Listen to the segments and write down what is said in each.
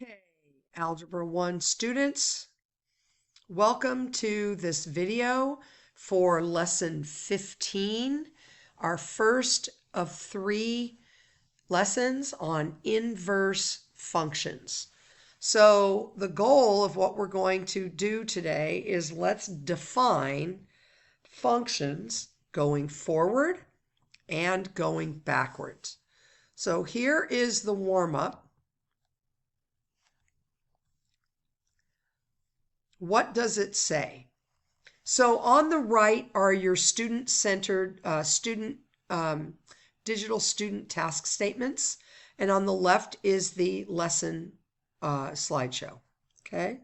Hey, Algebra 1 students, welcome to this video for lesson 15, our first of 3 lessons on inverse functions. So the goal of what we're going to do today is let's define functions going forward and going backwards. So here is the warm-up. What does it say? So on the right are your student-centered digital student task statements, and on the left is the lesson slideshow. Okay,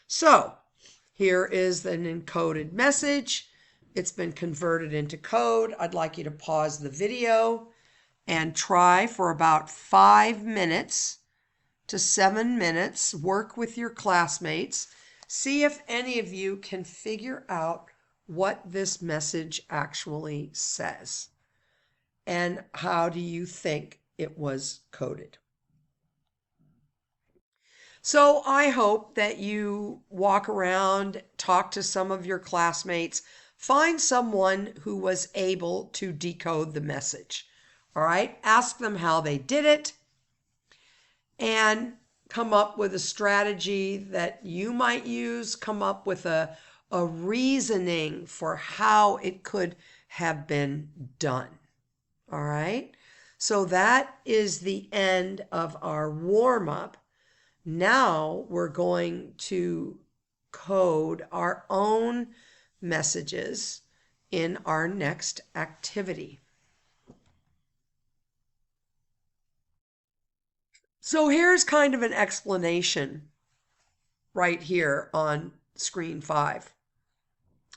so here is an encoded message. It's been converted into code. I'd like you to pause the video and try for about 5 minutes to 7 minutes. Work with your classmates. See if any of you can figure out what this message actually says. And how do you think it was coded? So I hope that you walk around, talk to some of your classmates, find someone who was able to decode the message. All right, ask them how they did it and come up with a strategy that you might use, come up with a reasoning for how it could have been done. All right, so that is the end of our warm-up. Now we're going to code our own messages in our next activity. So here's kind of an explanation right here on screen 5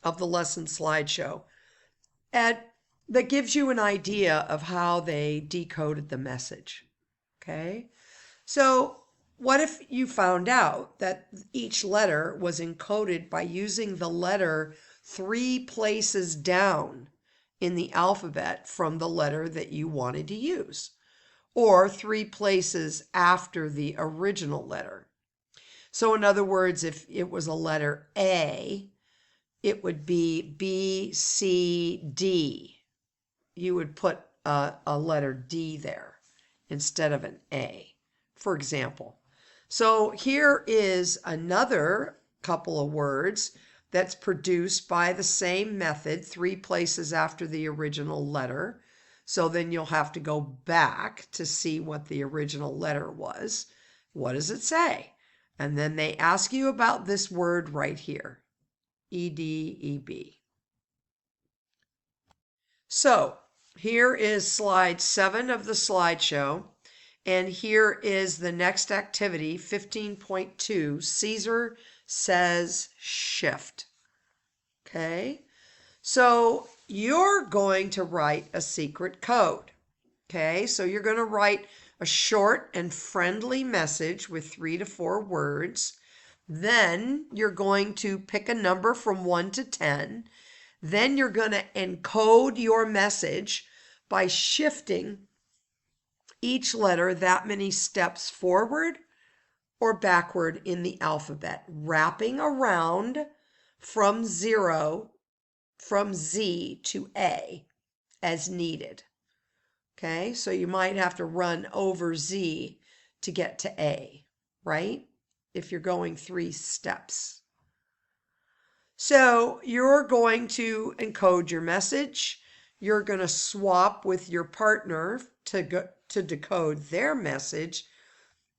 of the lesson slideshow. And that gives you an idea of how they decoded the message. Okay, so what if you found out that each letter was encoded by using the letter 3 places down in the alphabet from the letter that you wanted to use, or 3 places after the original letter? So in other words, if it was a letter A, it would be B, C, D. You would put a letter D there instead of an A, for example. So here is another couple of words that's produced by the same method, 3 places after the original letter. So then you'll have to go back to see what the original letter was. What does it say? And then they ask you about this word right here, EDEB. So here is slide 7 of the slideshow. And here is the next activity, 15.2. Caesar says shift. Okay, so you're going to write a secret code. Okay, so you're going to write a short and friendly message with 3 to 4 words. Then you're going to pick a number from 1 to 10. Then you're going to encode your message by shifting each letter that many steps forward or backward in the alphabet, wrapping around from Z to A as needed. Okay, so you might have to run over Z to get to A, right? If you're going 3 steps. So you're going to encode your message. You're going to swap with your partner to decode their message.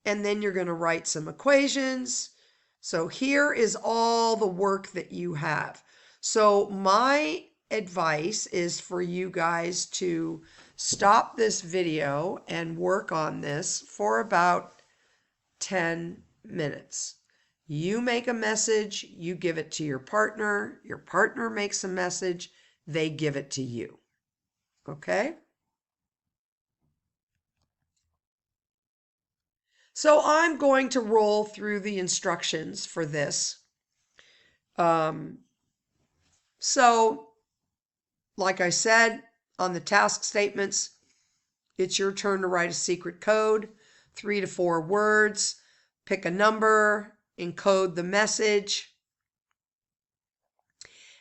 And then you're going to write some equations. So here is all the work that you have. So my advice is for you guys to stop this video and work on this for about 10 minutes. You make a message, you give it to your partner makes a message, they give it to you. Okay? So I'm going to roll through the instructions for this. So, like I said, on the task statements, it's your turn to write a secret code, 3 to 4 words. pick a number, encode the message,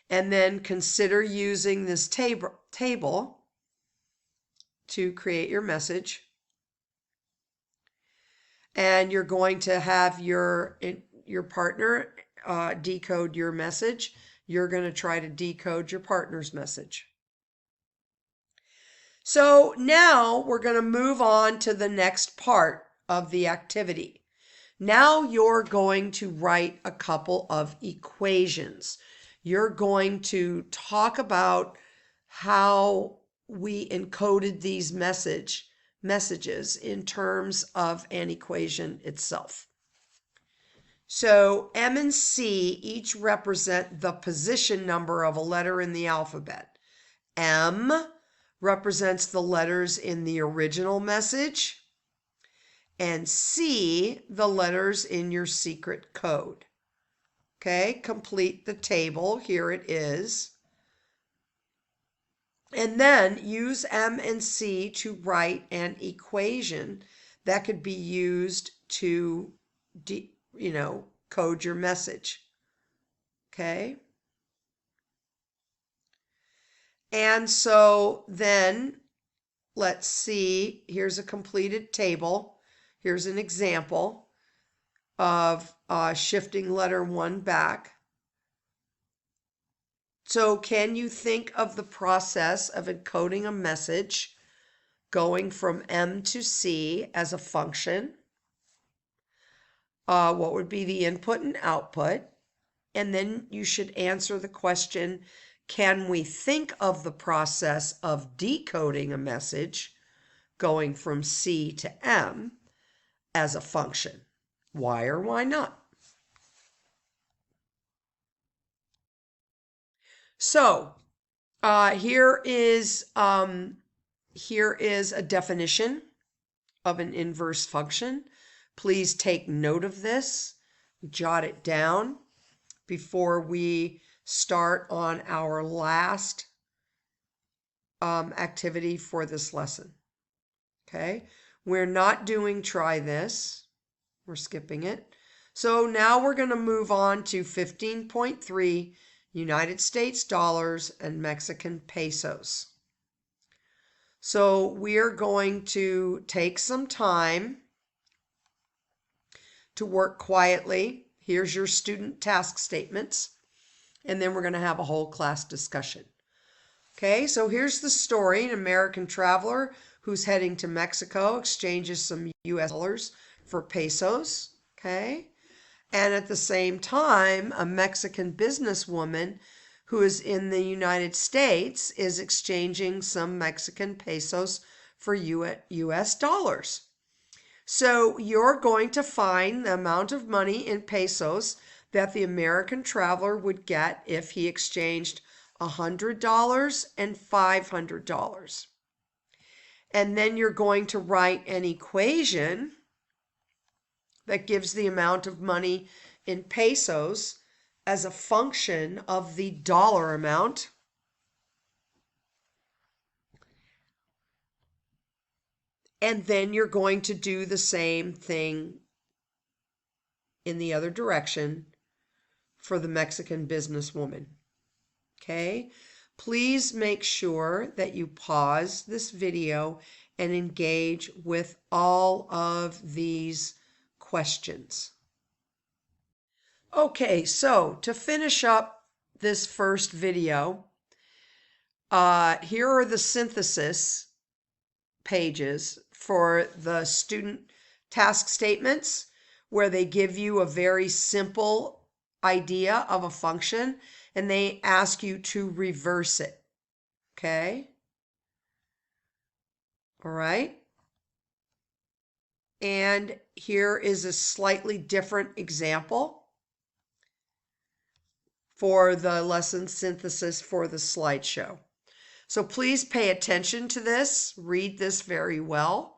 and then consider using this table to create your message. And you're going to have your partner decode your message. You're going to try to decode your partner's message. So now we're going to move on to the next part of the activity. Now you're going to write a couple of equations. You're going to talk about how we encoded these messages in terms of an equation itself. So M and C each represent the position number of a letter in the alphabet. M represents the letters in the original message, and C, the letters in your secret code. Okay, complete the table. Here it is. And then use M and C to write an equation that could be used to, code your message. Okay. And so then let's see, here's a completed table. Here's an example of shifting letter 1 back. So can you think of the process of encoding a message going from M to C as a function? What would be the input and output? And then you should answer the question, can we think of the process of decoding a message going from C to M as a function? Why or why not? So here is a definition of an inverse function. Please take note of this, jot it down before we start on our last activity for this lesson. Okay, we're not doing try this. We're skipping it. So now we're going to move on to 15.3 United States dollars and Mexican pesos. So we're going to take some time to work quietly. Here's your student task statements. And then we're going to have a whole class discussion. Okay, so here's the story. An American traveler who's heading to Mexico exchanges some US dollars for pesos. Okay, and at the same time, a Mexican businesswoman who is in the United States is exchanging some Mexican pesos for US dollars. So you're going to find the amount of money in pesos that the American traveler would get if he exchanged $100 and $500. And then you're going to write an equation that gives the amount of money in pesos as a function of the dollar amount. And then you're going to do the same thing in the other direction for the Mexican businesswoman. Okay, please make sure that you pause this video and engage with all of these questions. Okay, so to finish up this first video, here are the synthesis pages for the student task statements, where they give you a very simple idea of a function and they ask you to reverse it. Okay? All right. And here is a slightly different example for the lesson synthesis for the slideshow. So please pay attention to this, read this very well,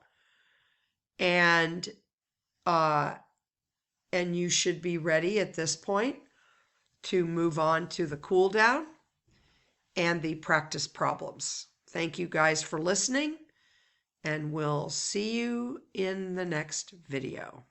and you should be ready at this point to move on to the cool down and the practice problems. Thank you guys for listening, and we'll see you in the next video.